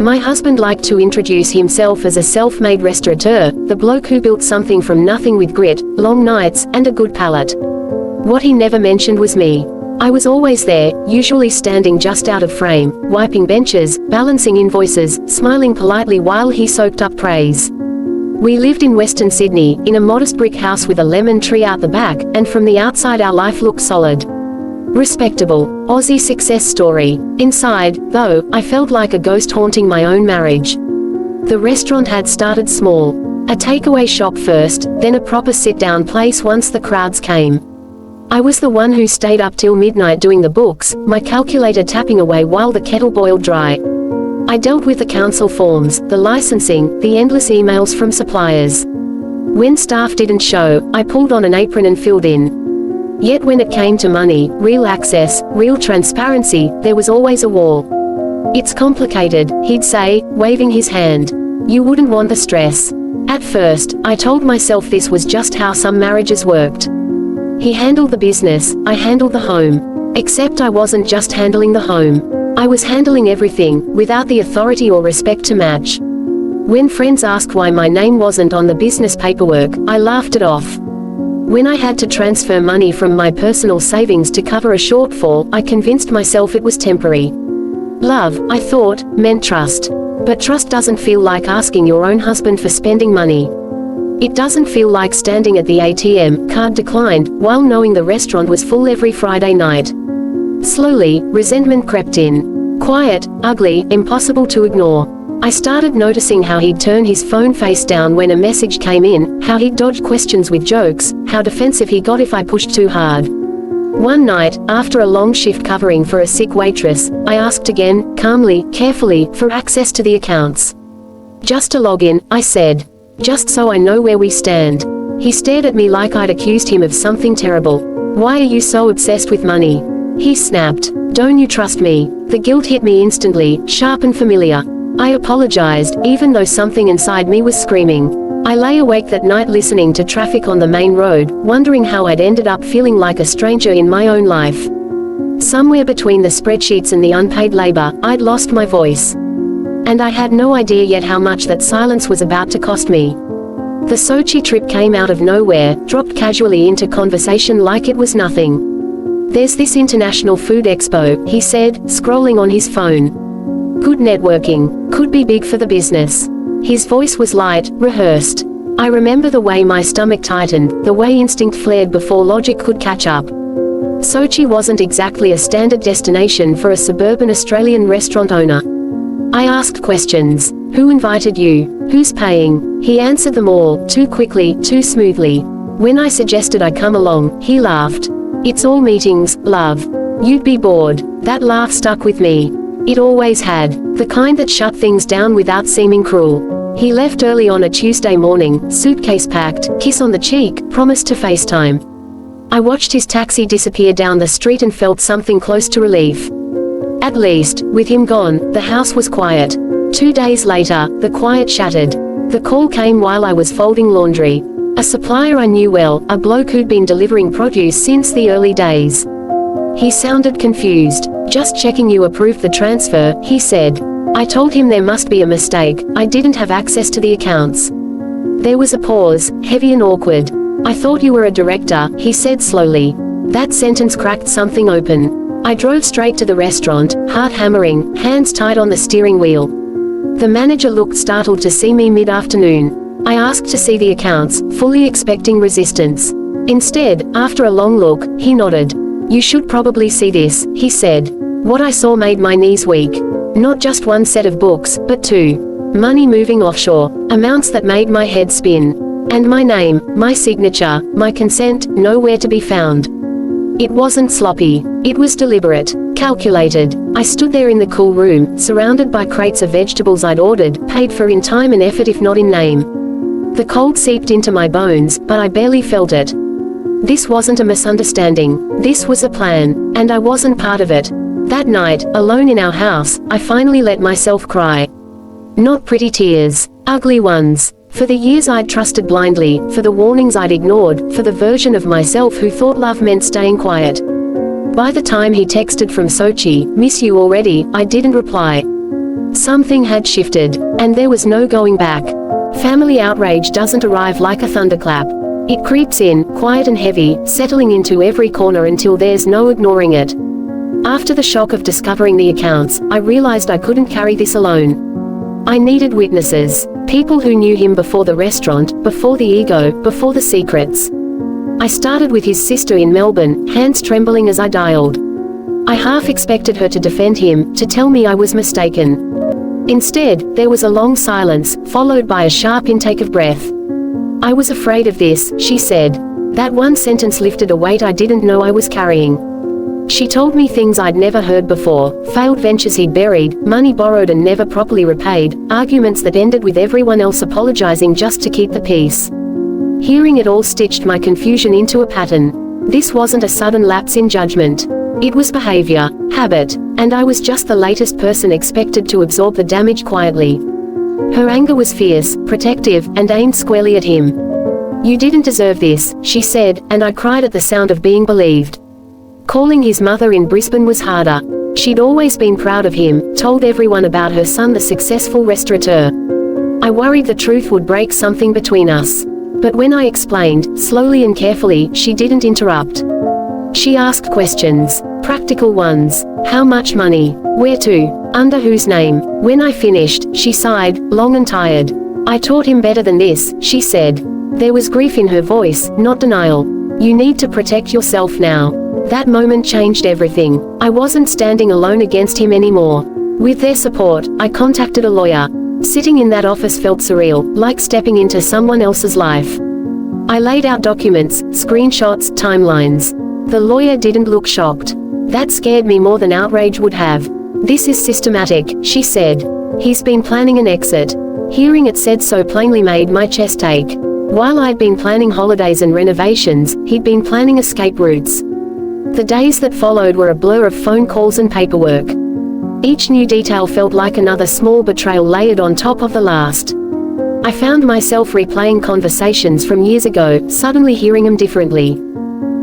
My husband liked to introduce himself as a self-made restaurateur, the bloke who built something from nothing with grit, long nights, and a good palate. What he never mentioned was me. I was always there, usually standing just out of frame, wiping benches, balancing invoices, smiling politely while he soaked up praise. We lived in Western Sydney, in a modest brick house with a lemon tree out the back, and from the outside our life looked solid. Respectable. Aussie success story. Inside, though, I felt like a ghost haunting my own marriage. The restaurant had started small. A takeaway shop first, then a proper sit-down place once the crowds came. I was the one who stayed up till midnight doing the books, my calculator tapping away while the kettle boiled dry. I dealt with the council forms, the licensing, the endless emails from suppliers. When staff didn't show, I pulled on an apron and filled in. Yet when it came to money, real access, real transparency, there was always a wall. "It's complicated," he'd say, waving his hand. "You wouldn't want the stress." At first, I told myself this was just how some marriages worked. He handled the business, I handled the home. Except I wasn't just handling the home. I was handling everything, without the authority or respect to match. When friends asked why my name wasn't on the business paperwork, I laughed it off. When I had to transfer money from my personal savings to cover a shortfall, I convinced myself it was temporary. Love, I thought, meant trust. But trust doesn't feel like asking your own husband for spending money. It doesn't feel like standing at the ATM, card declined, while knowing the restaurant was full every Friday night. Slowly, resentment crept in. Quiet, ugly, impossible to ignore. I started noticing how he'd turn his phone face down when a message came in, how he'd dodge questions with jokes, how defensive he got if I pushed too hard. One night, after a long shift covering for a sick waitress, I asked again, calmly, carefully, for access to the accounts. "Just to log in," I said. "Just so I know where we stand." He stared at me like I'd accused him of something terrible. "Why are you so obsessed with money?" he snapped. "Don't you trust me?" The guilt hit me instantly, sharp and familiar. I apologized, even though something inside me was screaming. I lay awake that night listening to traffic on the main road, wondering how I'd ended up feeling like a stranger in my own life. Somewhere between the spreadsheets and the unpaid labor, I'd lost my voice. And I had no idea yet how much that silence was about to cost me. The Sochi trip came out of nowhere, dropped casually into conversation like it was nothing. "There's this international food expo," he said, scrolling on his phone. "Good networking. Could be big for the business." His voice was light, rehearsed. I remember the way my stomach tightened, the way instinct flared before logic could catch up. Sochi wasn't exactly a standard destination for a suburban Australian restaurant owner. I asked questions. "Who invited you? Who's paying?" He answered them all, too quickly, too smoothly. When I suggested I come along, he laughed. "It's all meetings, love. You'd be bored." That laugh stuck with me. It always had. The kind that shut things down without seeming cruel. He left early on a Tuesday morning, suitcase packed, kiss on the cheek, promised to FaceTime. I watched his taxi disappear down the street and felt something close to relief. At least, with him gone, the house was quiet. 2 days later, the quiet shattered. The call came while I was folding laundry. A supplier I knew well, a bloke who'd been delivering produce since the early days. He sounded confused. "Just checking you approved the transfer," he said. I told him there must be a mistake, I didn't have access to the accounts. There was a pause, heavy and awkward. "I thought you were a director," he said slowly. That sentence cracked something open. I drove straight to the restaurant, heart hammering, hands tight on the steering wheel. The manager looked startled to see me mid-afternoon. I asked to see the accounts, fully expecting resistance. Instead, after a long look, he nodded. "You should probably see this," he said. What I saw made my knees weak. Not just one set of books, but two. Money moving offshore. Amounts that made my head spin. And my name, my signature, my consent, nowhere to be found. It wasn't sloppy. It was deliberate. Calculated. I stood there in the cool room, surrounded by crates of vegetables I'd ordered, paid for in time and effort if not in name. The cold seeped into my bones, but I barely felt it. This wasn't a misunderstanding. This was a plan. And I wasn't part of it. That night, alone in our house, I finally let myself cry. Not pretty tears. Ugly ones. For the years I'd trusted blindly, for the warnings I'd ignored, for the version of myself who thought love meant staying quiet. By the time he texted from Sochi, "Miss you already," I didn't reply. Something had shifted, and there was no going back. Family outrage doesn't arrive like a thunderclap. It creeps in, quiet and heavy, settling into every corner until there's no ignoring it. After the shock of discovering the accounts, I realized I couldn't carry this alone. I needed witnesses. People who knew him before the restaurant, before the ego, before the secrets. I started with his sister in Melbourne, hands trembling as I dialed. I half expected her to defend him, to tell me I was mistaken. Instead, there was a long silence, followed by a sharp intake of breath. "I was afraid of this," she said. That one sentence lifted a weight I didn't know I was carrying. She told me things I'd never heard before, failed ventures he'd buried, money borrowed and never properly repaid, arguments that ended with everyone else apologizing just to keep the peace. Hearing it all stitched my confusion into a pattern. This wasn't a sudden lapse in judgment. It was behavior, habit, and I was just the latest person expected to absorb the damage quietly. Her anger was fierce, protective, and aimed squarely at him. "You didn't deserve this," she said, and I cried at the sound of being believed. Calling his mother in Brisbane was harder. She'd always been proud of him, told everyone about her son, the successful restaurateur. I worried the truth would break something between us. But when I explained, slowly and carefully, she didn't interrupt. She asked questions, practical ones. How much money? Where to? Under whose name? When I finished, she sighed, long and tired. "I taught him better than this," she said. There was grief in her voice, not denial. "You need to protect yourself now." That moment changed everything. I wasn't standing alone against him anymore. With their support, I contacted a lawyer. Sitting in that office felt surreal, like stepping into someone else's life. I laid out documents, screenshots, timelines. The lawyer didn't look shocked. That scared me more than outrage would have. "This is systematic," she said. "He's been planning an exit." Hearing it said so plainly made my chest ache. While I'd been planning holidays and renovations, he'd been planning escape routes. The days that followed were a blur of phone calls and paperwork. Each new detail felt like another small betrayal layered on top of the last. I found myself replaying conversations from years ago, suddenly hearing them differently.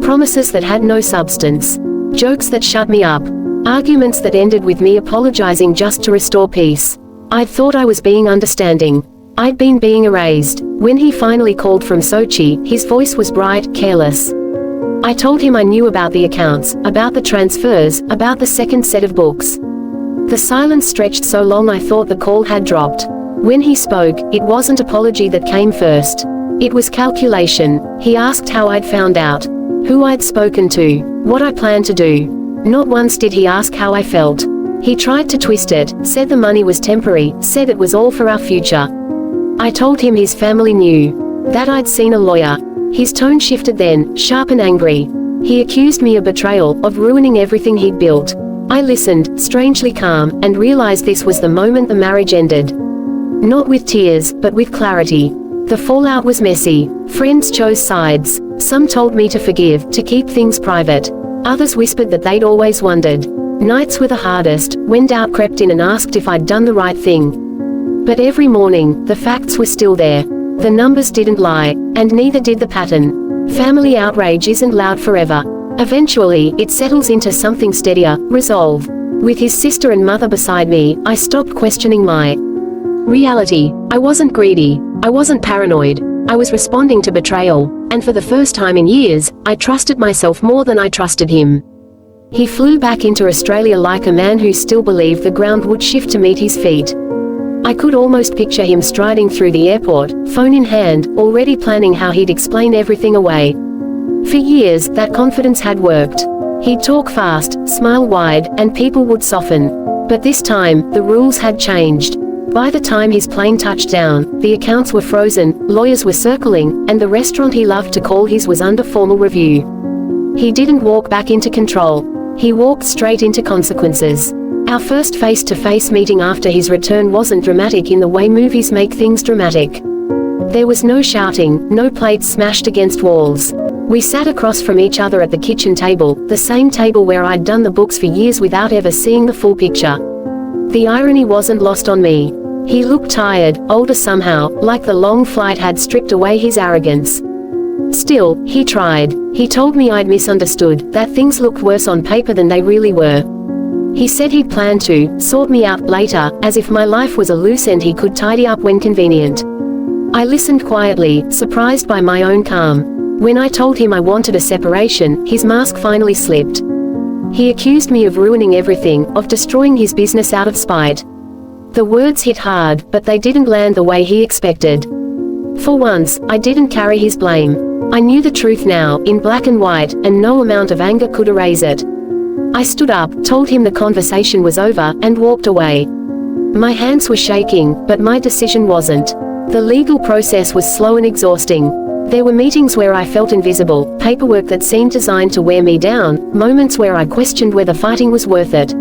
Promises that had no substance. Jokes that shut me up. Arguments that ended with me apologizing just to restore peace. I'd thought I was being understanding. I'd been being erased. When he finally called from Sochi, his voice was bright, careless. I told him I knew about the accounts, about the transfers, about the second set of books. The silence stretched so long I thought the call had dropped. When he spoke, it wasn't apology that came first. It was calculation. He asked how I'd found out, who I'd spoken to, what I planned to do. Not once did he ask how I felt. He tried to twist it, said the money was temporary, said it was all for our future. I told him his family knew, that I'd seen a lawyer. His tone shifted then, sharp and angry. He accused me of betrayal, of ruining everything he'd built. I listened, strangely calm, and realized this was the moment the marriage ended. Not with tears, but with clarity. The fallout was messy. Friends chose sides. Some told me to forgive, to keep things private. Others whispered that they'd always wondered. Nights were the hardest, when doubt crept in and asked if I'd done the right thing. But every morning, the facts were still there. The numbers didn't lie, and neither did the pattern. Family outrage isn't loud forever. Eventually, it settles into something steadier, resolve. With his sister and mother beside me, I stopped questioning my reality. I wasn't greedy. I wasn't paranoid. I was responding to betrayal, and for the first time in years, I trusted myself more than I trusted him. He flew back into Australia like a man who still believed the ground would shift to meet his feet. I could almost picture him striding through the airport, phone in hand, already planning how he'd explain everything away. For years, that confidence had worked. He'd talk fast, smile wide, and people would soften. But this time, the rules had changed. By the time his plane touched down, the accounts were frozen, lawyers were circling, and the restaurant he loved to call his was under formal review. He didn't walk back into control. He walked straight into consequences. Our first face-to-face meeting after his return wasn't dramatic in the way movies make things dramatic. There was no shouting, no plates smashed against walls. We sat across from each other at the kitchen table, the same table where I'd done the books for years without ever seeing the full picture. The irony wasn't lost on me. He looked tired, older somehow, like the long flight had stripped away his arrogance. Still, he tried. He told me I'd misunderstood, that things looked worse on paper than they really were. He said he'd plan to sort me out later, as if my life was a loose end he could tidy up when convenient. I listened quietly, surprised by my own calm. When I told him I wanted a separation, his mask finally slipped. He accused me of ruining everything, of destroying his business out of spite. The words hit hard, but they didn't land the way he expected. For once, I didn't carry his blame. I knew the truth now, in black and white, and no amount of anger could erase it. I stood up, told him the conversation was over, and walked away. My hands were shaking, but my decision wasn't. The legal process was slow and exhausting. There were meetings where I felt invisible, paperwork that seemed designed to wear me down, moments where I questioned whether fighting was worth it.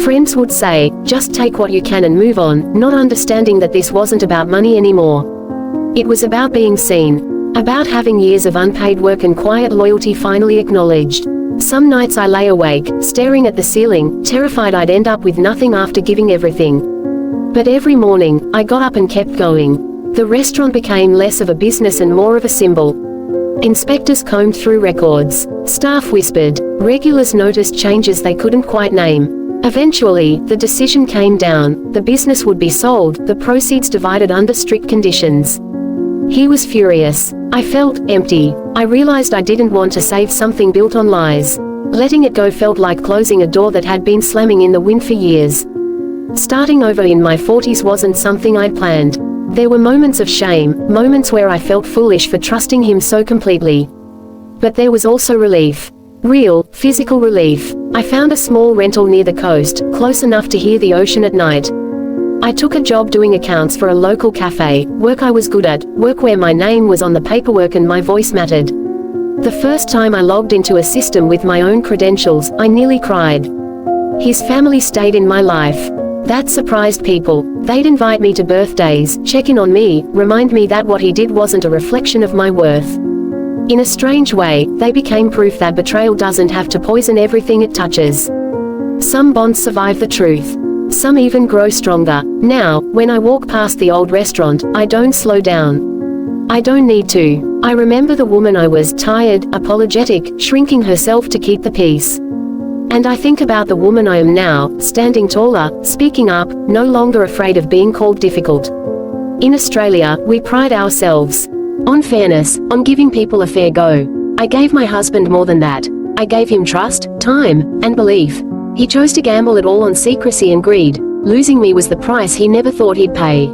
Friends would say, just take what you can and move on, not understanding that this wasn't about money anymore. It was about being seen. About having years of unpaid work and quiet loyalty finally acknowledged. Some nights I lay awake, staring at the ceiling, terrified I'd end up with nothing after giving everything. But every morning, I got up and kept going. The restaurant became less of a business and more of a symbol. Inspectors combed through records. Staff whispered. Regulars noticed changes they couldn't quite name. Eventually, the decision came down. The business would be sold, the proceeds divided under strict conditions. He was furious. I felt empty. I realized I didn't want to save something built on lies. Letting it go felt like closing a door that had been slamming in the wind for years. Starting over in my 40s wasn't something I'd planned. There were moments of shame, moments where I felt foolish for trusting him so completely. But there was also relief. Real, physical relief. I found a small rental near the coast, close enough to hear the ocean at night. I took a job doing accounts for a local cafe, work I was good at, work where my name was on the paperwork and my voice mattered. The first time I logged into a system with my own credentials, I nearly cried. His family stayed in my life. That surprised people. They'd invite me to birthdays, check in on me, remind me that what he did wasn't a reflection of my worth. In a strange way, they became proof that betrayal doesn't have to poison everything it touches. Some bonds survive the truth. Some even grow stronger. Now, when I walk past the old restaurant, I don't slow down. I don't need to. I remember the woman I was, tired, apologetic, shrinking herself to keep the peace. And I think about the woman I am now, standing taller, speaking up, no longer afraid of being called difficult. In Australia, we pride ourselves on fairness, on giving people a fair go. I gave my husband more than that. I gave him trust, time, and belief. He chose to gamble it all on secrecy and greed. Losing me was the price he never thought he'd pay.